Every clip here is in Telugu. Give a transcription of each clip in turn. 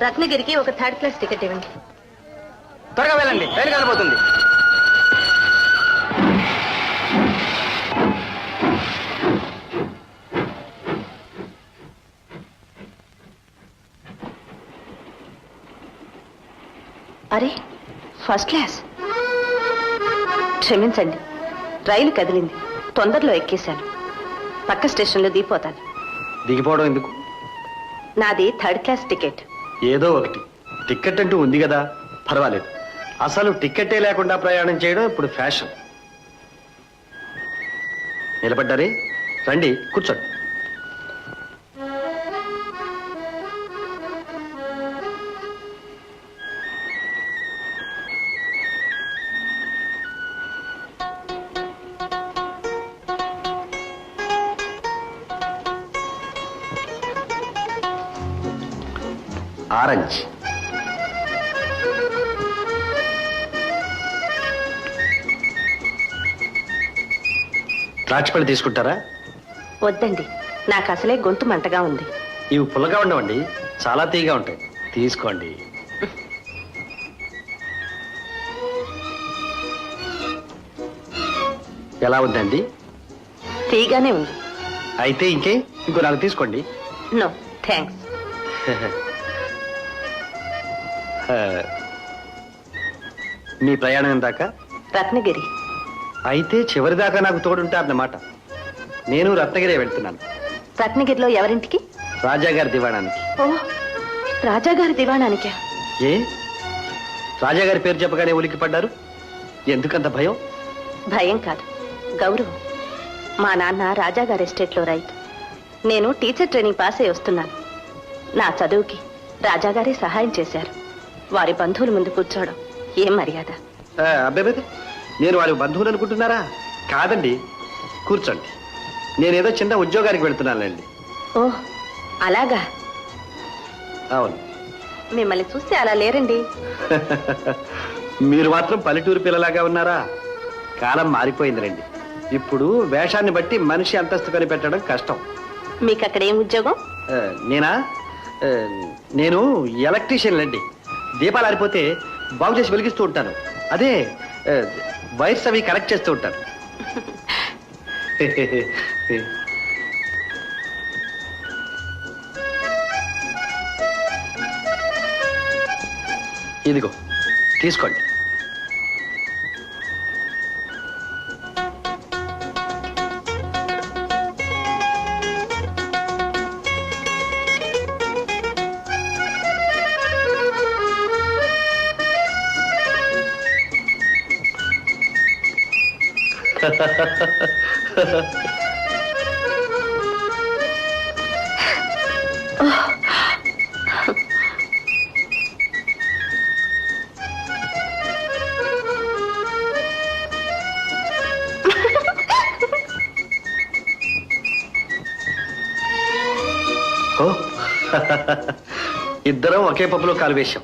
రత్నగిరికి ఒక 3rd క్లాస్ టికెట్ ఇవ్వండి. త్వరగా వెళ్ళండి, రైలు కాలిపోతుంది. అరే, 1st క్లాస్. క్షమించండి, రైలు కదిలింది, తొందరలో ఎక్కేశాను. పక్క స్టేషన్లో దిగిపోతాను. దిగిపోవడం ఎందుకు? నాది 3rd క్లాస్ టికెట్. ఏదో ఒకటి, టికెట్ అంటూ ఉంది కదా, పర్వాలేదు. అసలు టికెటే లేకుండా ప్రయాణం చేయడం ఇప్పుడు ఫ్యాషన్. నిలబడ్డారే, రండి కూర్చోండి. ఆరెంజ్. ద్రాక్ష పళ్ళు తీసుకుంటారా? వద్దండి, నాకు అసలే గొంతు మంటగా ఉంది. ఇవి పుల్లగా ఉండవండి, చాలా తీయగా ఉంటాయి. తీసుకోండి. ఎలా ఉందండి? తీగానే ఉంది. అయితే ఇంకో 4 తీసుకోండి. No thanks. మీ ప్రయాణం ఎందాకా? రత్నగిరి. అయితే చివరిదాకా నాకు తోడుంటారన్నమాట. నేను రత్నగిరే వెళ్తున్నాను. రత్నగిరిలో ఎవరింటికి? రాజాగారి దివాణానికి. ఓ, రాజాగారి దివాణానికే? ఏ, రాజాగారి పేరు చెప్పగానే ఉలికి పడ్డారు, ఎందుకంత భయం? భయం కాదు, గౌరవం. మా నాన్న రాజాగారి ఎస్టేట్లో రైతు. నేను టీచర్ ట్రైనింగ్ పాస్ అయి వస్తున్నాను. నా చదువుకి రాజాగారే సహాయం చేశారు. వారి బంధువుల ముందు కూర్చోవడం ఏం మర్యాద? అబ్బాయి, నేను వారి బంధువులు అనుకుంటున్నారా? కాదండి, కూర్చోండి. నేనేదో చిన్న ఉద్యోగానికి వెళ్తున్నానండి. ఓ, అలాగా? అవును. మిమ్మల్ని చూస్తే అలా లేరండి. మీరు మాత్రం పల్లెటూరు పిల్లలాగా ఉన్నారా? కాలం మారిపోయిందిలేండి. ఇప్పుడు వేషాన్ని బట్టి మనిషి అంతస్తు కనిపెట్టడం కష్టం. మీకు అక్కడ ఏం ఉద్యోగం? నేనా? నేను ఎలక్ట్రీషియన్ అండి. దీపాలు ఆరిపోతే బాగు చేసి వెలిగిస్తూ ఉంటాను. అదే వైర్స్ అవి కనెక్ట్ చేస్తూ ఉంటాను. ఇదిగో తీసుకోండి. ఇద్దరం ఒకే పప్పులో కాలు వేశాం.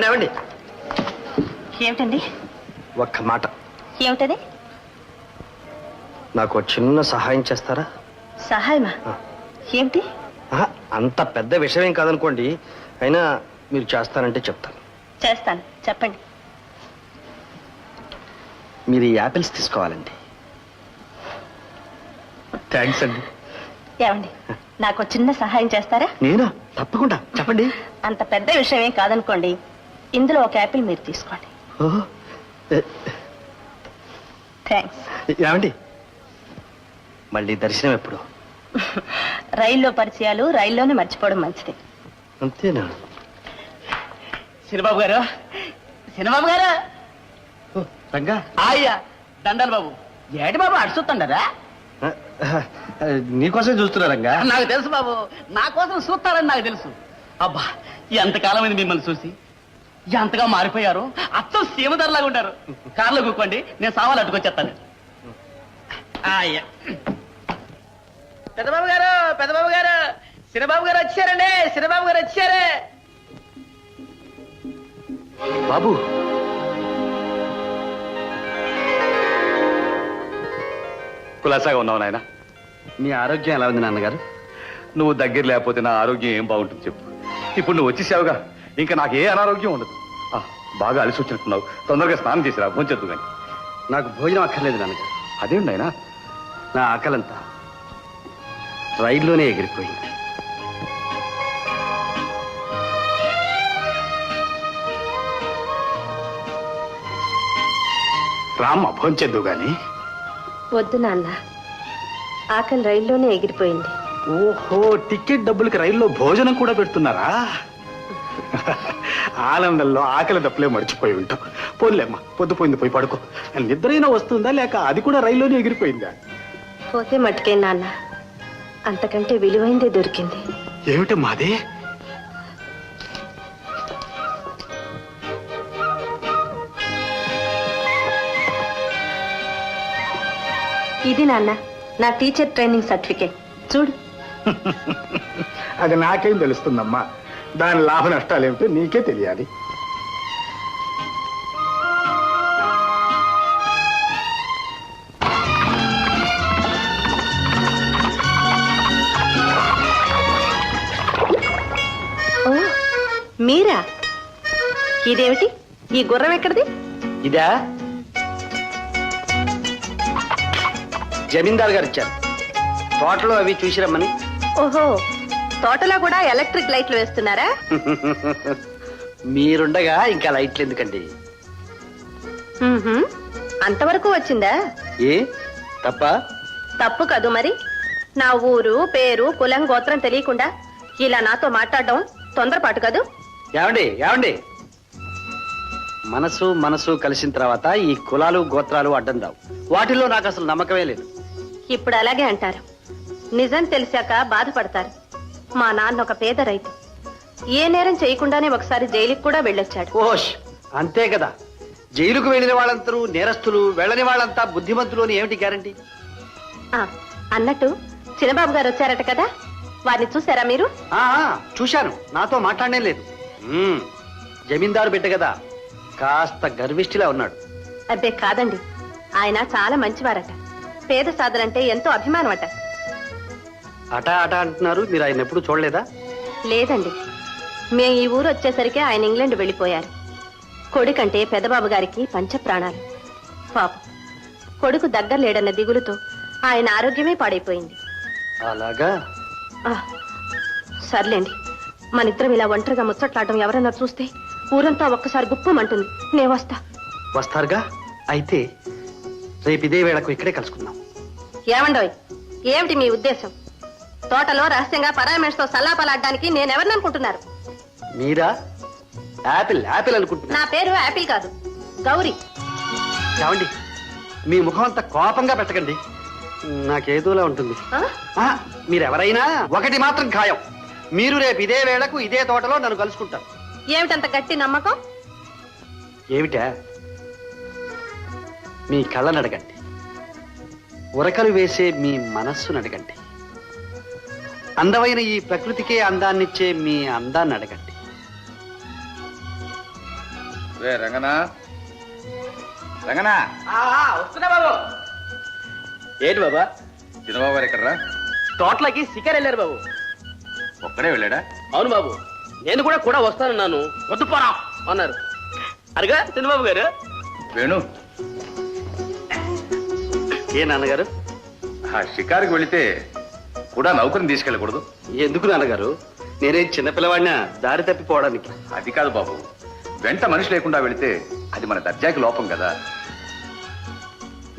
ఏమండి? ఏమిటండి? ఒక్క మాట. ఏమిటది? నాకు చిన్న సహాయం చేస్తారా? సహాయమా? ఏమిటి? అంత పెద్ద విషయం ఏం కాదనుకోండి, అయినా మీరు చేస్తానంటే చెప్తాను. చేస్తాను, చెప్పండి. మీరు ఈ యాపిల్స్ తీసుకోవాలండి. థ్యాంక్స్ అండి. ఏమండి, నాకు చిన్న సహాయం చేస్తారా? నేనా? తప్పకుండా, చెప్పండి. అంత పెద్ద విషయం ఏం కాదనుకోండి, ఇందులో ఒక యాపిల్ మీరు తీసుకోండి. థ్యాంక్స్. ఏమండి, మళ్ళీ దర్శనం ఎప్పుడు? రైల్లో పరిచయాలు రైల్లోనే మర్చిపోవడం మంచిది. అంతేనా? సినిబాబు గారు, సినిబాబు గారు. రంగా. అయ్యా దండాలి బాబు. ఏటి బాబు అడుచుతుండరా? నీకోసం చూస్తున్నా రంగా. నాకు తెలుసు బాబు, నా కోసం చూస్తారని నాకు తెలుసు. అబ్బా, ఎంతకాలం అయింది మిమ్మల్ని చూసి. ఎంతగా మారిపోయారు, అచ్చం సీమధరలాగా ఉంటారు. కార్లో కూకోండి, నేను సామాన్లు అట్టుకొచ్చేస్తాను. అయ్యా పెద్దబాబు గారు, పెద్దబాబు గారు, సినబాబు గారు వచ్చారండి, సినబాబు గారు వచ్చారే. బాబు, కులాసాగా ఉన్నావు నాయన. మీ ఆరోగ్యం ఎలా ఉంది నాన్నగారు? నువ్వు దగ్గర లేకపోతే నా ఆరోగ్యం ఏం బాగుంటుంది చెప్పు. ఇప్పుడు నువ్వు వచ్చేసావుగా, ఇంకా నాకు ఏ అనారోగ్యం ఉండదు. బాగా అలసి వచ్చినట్టున్నావు, తొందరగా స్నానం చేసిరా, భోంచొద్దు కానీ. నాకు భోజనం అక్కర్లేదు నాన్నగారు. అదేంటి నాయనా? నా ఆకలంతా రైల్లోనే ఎగిరిపోయింది. రామ్మ, భోంచొద్దు గాని. వద్దు నాన్న, ఆకలి రైల్లోనే ఎగిరిపోయింది. ఓహో, టికెట్ డబ్బులకి రైల్లో భోజనం కూడా పెడుతున్నారా? ఆనందంలో ఆకలి దప్పులే మర్చిపోయి ఉంటాం. పోలేమ్మా, పొద్దుపోయింది, పోయి పడుకో. నిద్రైనా వస్తుందా లేక అది కూడా రైల్లోనే ఎగిరిపోయిందా? పోతే మట్టుకే నాన్న, అంతకంటే విలువైందే దొరికింది. ఏమిటి మాది? ఇది నాన్న నా టీచర్ ట్రైనింగ్ సర్టిఫికేట్, చూడు. అది నాకేం తెలుస్తుందమ్మా, దాని లాభ నష్టాలు ఏమిటో నీకే తెలియాలి. ఓ, మీరా? ఇదేమిటి? ఈ గుర్రం ఎక్కడిది? ఇదా జమీందార్ గారు ఇచ్చారు, తోటలో అవి చూసిరమ్మని. ఓహో, తోటలో కూడా ఎలక్ట్రిక్ లైట్లు వేస్తున్నారా? మీరుండగా ఇంకా లైట్లు ఎందుకండి? మ్మ్హ్మ్. అంతవరకు వచ్చిందా? ఏ తప్ప? తప్పు కదూ మరి. నా ఊరు, పేరు, కులం, గోత్రం తెలియకుండా ఇలా నాతో మాట్లాడడం తొందరపాటు కదూ. ఏమండి ఏమండి, మనసు మనసు కలిసిన తర్వాత ఈ కులాలు గోత్రాలు అడ్డం రావు. వాటిల్లో నాకు అసలు నమ్మకమే లేదు. ఇప్పుడు అలాగే అంటారు, నిజం తెలిసాక బాధపడతారు. మా నాన్న ఒక పేద రైతు, ఏ నేరం చేయకుండానే ఒకసారి జైలుకి కూడా వెళ్ళొచ్చాడు. ఓష్, అంతే కదా. జైలుకు వెళ్ళిన వాళ్ళందరూ నేరస్తులు, వెళ్ళని వాళ్ళంతా బుద్ధిమంతులు అని ఏమిటి గ్యారంటీ? ఆ, అన్నట్టు చిన్నబాబు గారు వచ్చారట కదా, వారిని చూసారా మీరు? చూశాను, నాతో మాట్లాడనే లేదు. జమీందారు బిడ్డ కదా, కాస్త గర్విష్ఠిలా ఉన్నాడు. అబ్బే కాదండి, ఆయన చాలా మంచివారట. పేద సాధనంటే ఎంతో అభిమానం అట. అట అట అంటున్నారు, మీరు ఆయన ఎప్పుడు చూడలేదా? లేదండి, మేము ఈ ఊరు వచ్చేసరికి ఆయన ఇంగ్లాండ్ వెళ్ళిపోయారు. కొడుకంటే పెద్దబాబు గారికి పంచ ప్రాణాలు. పాపం, కొడుకు దగ్గర లేడన్న దిగులుతో ఆయన ఆరోగ్యమే పాడైపోయింది. అలాగా? సర్లేండి, మనిద్దరం ఇలా ఒంటరిగా ముచ్చట్లాడటం ఎవరన్నా చూస్తే ఊరంతా ఒక్కసారి గుప్పమంటుంది. నే వస్తా. వస్తారుగా? అయితే రేపు ఇదే వేళకు ఇక్కడే కలుసుకుందాం. ఏమండోయ్, ఏమిటి మీ ఉద్దేశం? తోటలో రహస్యంగా పరామర్శతో సల్లాపలాడడానికి నేనెవరిని అనుకుంటున్నారు? మీరా? యాపిల్ యాపిల్ అనుకుంటున్నా. నా పేరు యాపిల్ కాదు, గౌరీ. ఏమండి, మీ ముఖం అంతా కోపంగా పెట్టకండి, నాకేదోలా ఉంటుంది. మీరెవరైనా ఒకటి మాత్రం ఖాయం, మీరు రేపు ఇదే వేళకు ఇదే తోటలో నన్ను కలుసుకుంటారు. ఏమిటంత గట్టి నమ్మకం? ఏమిటా? మీ కళ్ళను అడగండి, ఉరకలు వేసే మీ మనస్సును అడగండి, అందమైన ఈ ప్రకృతికే అందాన్నిచ్చే మీ అందాన్ని అడగండి. రంగనా, రంగనా, వస్తున్నా బాబు. ఏంటి బాబా? చిన్నబాబు గారు ఎక్కడరా? తోటలోకి శిఖర్ వెళ్ళారు బాబు. ఒక్కడే వెళ్ళాడా? అవును బాబు, నేను కూడా వస్తానన్నాను, వద్దు పోరా అన్నారు. అరగా చంద్రబాబు గారు. వేణు, ఏ నాన్నగారు? ఆ షికారుకి వెళితే కూడా నౌకరిని తీసుకెళ్ళకూడదు? ఎందుకు నాన్నగారు? నేనే చిన్నపిల్లవాడినా దారి తప్పిపోవడానికి? అది కాదు బాబు, వెంట మనిషి లేకుండా వెళితే అది మన దర్జాకి లోపం కదా.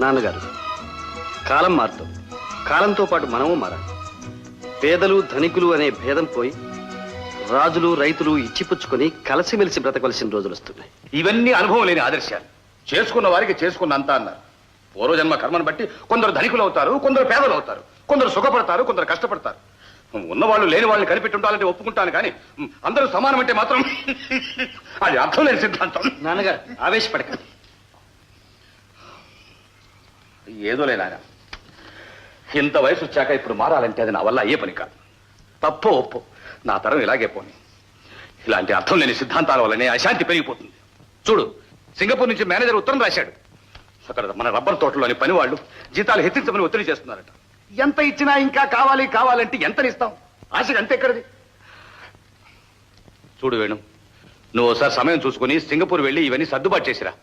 నాన్నగారు, కాలం మారుతుంది, కాలంతో పాటు మనము మారాలి. పేదలు ధనికులు అనే భేదం పోయి రాజులు రైతులు ఇచ్చిపుచ్చుకొని కలిసిమెలిసి బ్రతకవలసిన రోజులు వస్తున్నాయి. ఇవన్నీ అనుభవం లేని ఆదర్శాలు. చేసుకున్న వారికి చేసుకున్నంత అన్నారు. పూర్వజన్మ కర్మను బట్టి కొందరు ధనికులు అవుతారు, కొందరు పేదలు అవుతారు, కొందరు సుఖపడతారు, కొందరు కష్టపడతారు. ఉన్నవాళ్ళు లేని వాళ్ళని కనిపెట్టి ఉండాలంటే ఒప్పుకుంటాను, కానీ అందరూ సమానం అంటే మాత్రం అది అర్థం లేని సిద్ధాంతం. నాన్నగారు, ఆవేశపడకండి. ఏదో లేనా, ఇంత వయసు వచ్చాక ఇప్పుడు మారాలంటే అది నా వల్ల అయ్యే పని కాదు. తప్పో ఒప్పో నా తరం ఇలాగే పోని. ఇలాంటి అర్థం లేని సిద్ధాంతాల వల్లనే అశాంతి పెరిగిపోతుంది. చూడు, సింగపూర్ నుంచి మేనేజర్ ఉత్తరం రాశాడు. అక్కడ మన రబ్బర్ తోటలోని పని వాళ్ళు జీతాలు హెచ్చించమని ఒత్తిడి చేస్తున్నారట. ఎంత ఇచ్చినా ఇంకా కావాలి కావాలంటే ఎంతనిస్తాం? ఆశకి అంతే ఎక్కడిది? చూడు వేణు, నువ్వు ఒకసారి సమయం చూసుకుని సింగపూర్ వెళ్ళి ఇవన్నీ సర్దుబాటు చేసిరా.